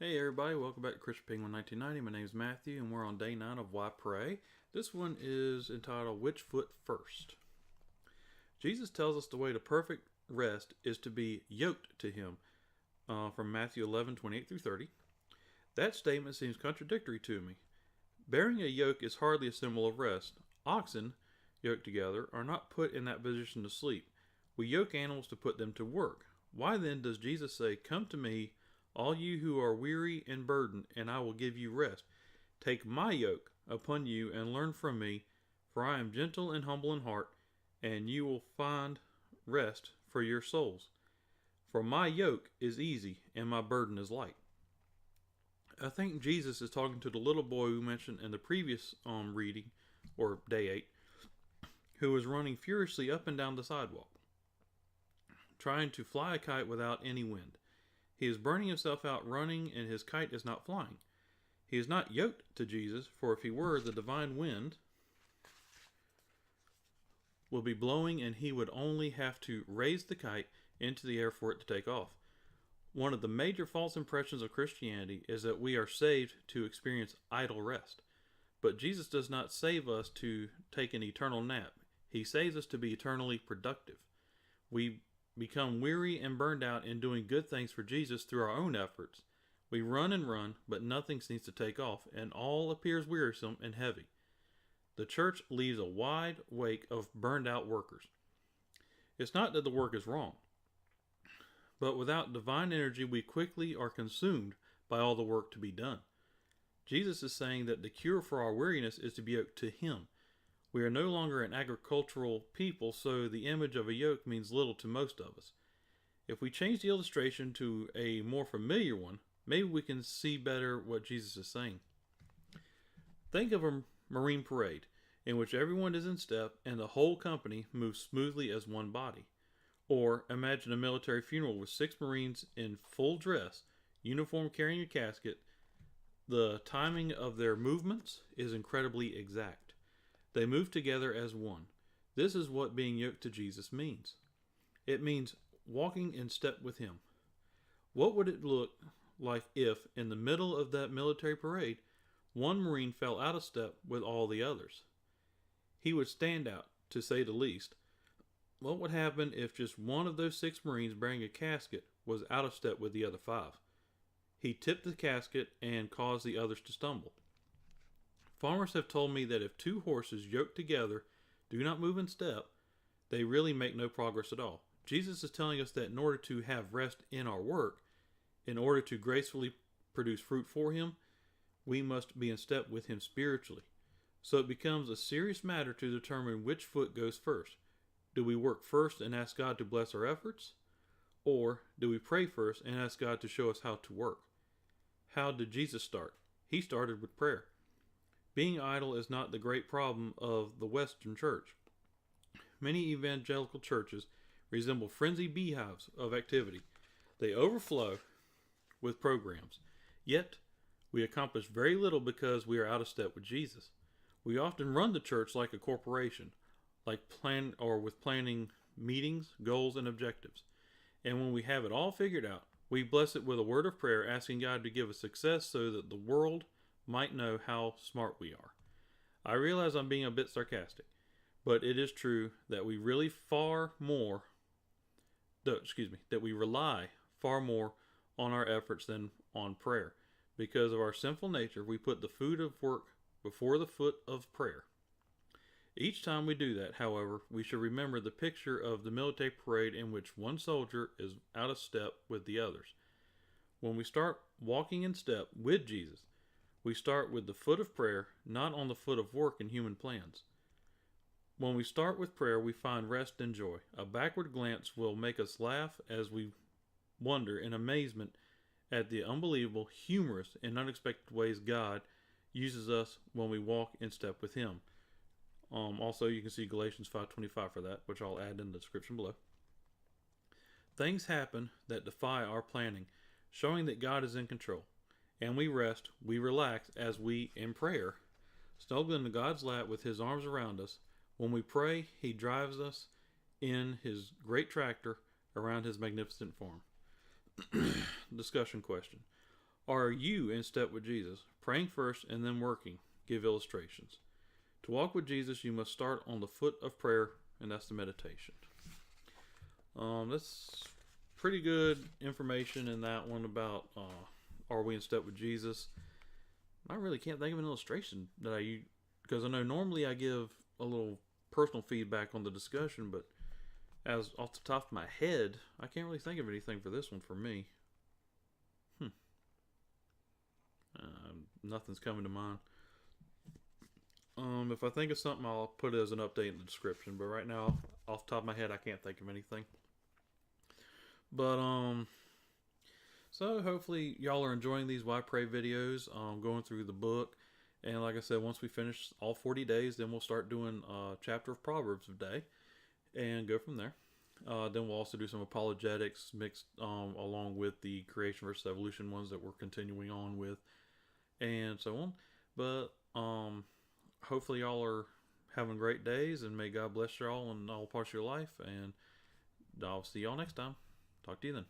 Hey everybody, welcome back to Christian Penguin 1990. My name is Matthew and we're on day 9 of Why Pray. This one is entitled Which Foot First? Jesus tells us the way to perfect rest is to be yoked to him, from Matthew 11:28 through 30. That statement seems contradictory to me. Bearing a yoke is hardly a symbol of rest. Oxen, yoked together, are not put in that position to sleep. We yoke animals to put them to work. Why then does Jesus say, "Come to me, all you who are weary and burdened, and I will give you rest. Take my yoke upon you and learn from me, for I am gentle and humble in heart, and you will find rest for your souls. For my yoke is easy and my burden is light." I think Jesus is talking to the little boy we mentioned in the previous reading, or day 8, who was running furiously up and down the sidewalk, trying to fly a kite without any wind. He is burning himself out running, and his kite is not flying. He is not yoked to Jesus, for if he were, the divine wind will be blowing, and he would only have to raise the kite into the air for it to take off. One of the major false impressions of Christianity is that we are saved to experience idle rest. But Jesus does not save us to take an eternal nap. He saves us to be eternally productive. We become weary and burned out in doing good things for Jesus through our own efforts. We run and run, but nothing seems to take off, and all appears wearisome and heavy. The church leaves a wide wake of burned out workers. It's not that the work is wrong, but without divine energy, we quickly are consumed by all the work to be done. Jesus is saying that the cure for our weariness is to be yoked to him. We are no longer an agricultural people, so the image of a yoke means little to most of us. If we change the illustration to a more familiar one, maybe we can see better what Jesus is saying. Think of a Marine parade, in which everyone is in step and the whole company moves smoothly as one body. Or imagine a military funeral with 6 Marines in full dress, uniform carrying a casket. The timing of their movements is incredibly exact. They move together as one. This is what being yoked to Jesus means. It means walking in step with him. What would it look like if, in the middle of that military parade, one Marine fell out of step with all the others? He would stand out, to say the least. What would happen if just one of those 6 Marines bearing a casket was out of step with the other 5? He tipped the casket and caused the others to stumble. Farmers have told me that if 2 horses yoked together do not move in step, they really make no progress at all. Jesus is telling us that in order to have rest in our work, in order to gracefully produce fruit for him, we must be in step with him spiritually. So it becomes a serious matter to determine which foot goes first. Do we work first and ask God to bless our efforts? Or do we pray first and ask God to show us how to work? How did Jesus start? He started with prayer. Being idle is not the great problem of the Western church. Many evangelical churches resemble frenzied beehives of activity. They overflow with programs. Yet, we accomplish very little because we are out of step with Jesus. We often run the church like a corporation, with planning meetings, goals, and objectives. And when we have it all figured out, we bless it with a word of prayer, asking God to give us success so that the world might know how smart we are. I realize I'm being a bit sarcastic, but it is true that we rely far more on our efforts than on prayer. Because of our sinful nature, we put the food of work before the foot of prayer. Each time we do that, however, we should remember the picture of the military parade in which one soldier is out of step with the others. When we start walking in step with Jesus, we start with the foot of prayer, not on the foot of work and human plans. When we start with prayer, we find rest and joy. A backward glance will make us laugh as we wonder in amazement at the unbelievable, humorous, and unexpected ways God uses us when we walk in step with him. Also, you can see Galatians 5:25 for that, which I'll add in the description below. Things happen that defy our planning, showing that God is in control. And we rest, we relax as we, in prayer, snuggle into God's lap with his arms around us. When we pray, he drives us in his great tractor around his magnificent farm. Discussion question. Are you in step with Jesus? Praying first and then working. Give illustrations. To walk with Jesus, you must start on the foot of prayer, and that's the meditation. That's pretty good information in that one about are we in step with Jesus. I really can't think of an illustration that I use, because I know normally I give a little personal feedback on the discussion, but as off the top of my head, I can't really think of anything for this one for me. Nothing's coming to mind. If I think of something, I'll put it as an update in the description. But right now, off the top of my head, I can't think of anything. But so hopefully y'all are enjoying these Why Pray videos. Going through the book, and like I said, once we finish all 40 days, then we'll start doing a chapter of Proverbs a day, and go from there. Then we'll also do some apologetics mixed along with the creation versus evolution ones that we're continuing on with, and so on. But hopefully y'all are having great days, and may God bless y'all in all parts of your life, and I'll see y'all next time. Talk to you then.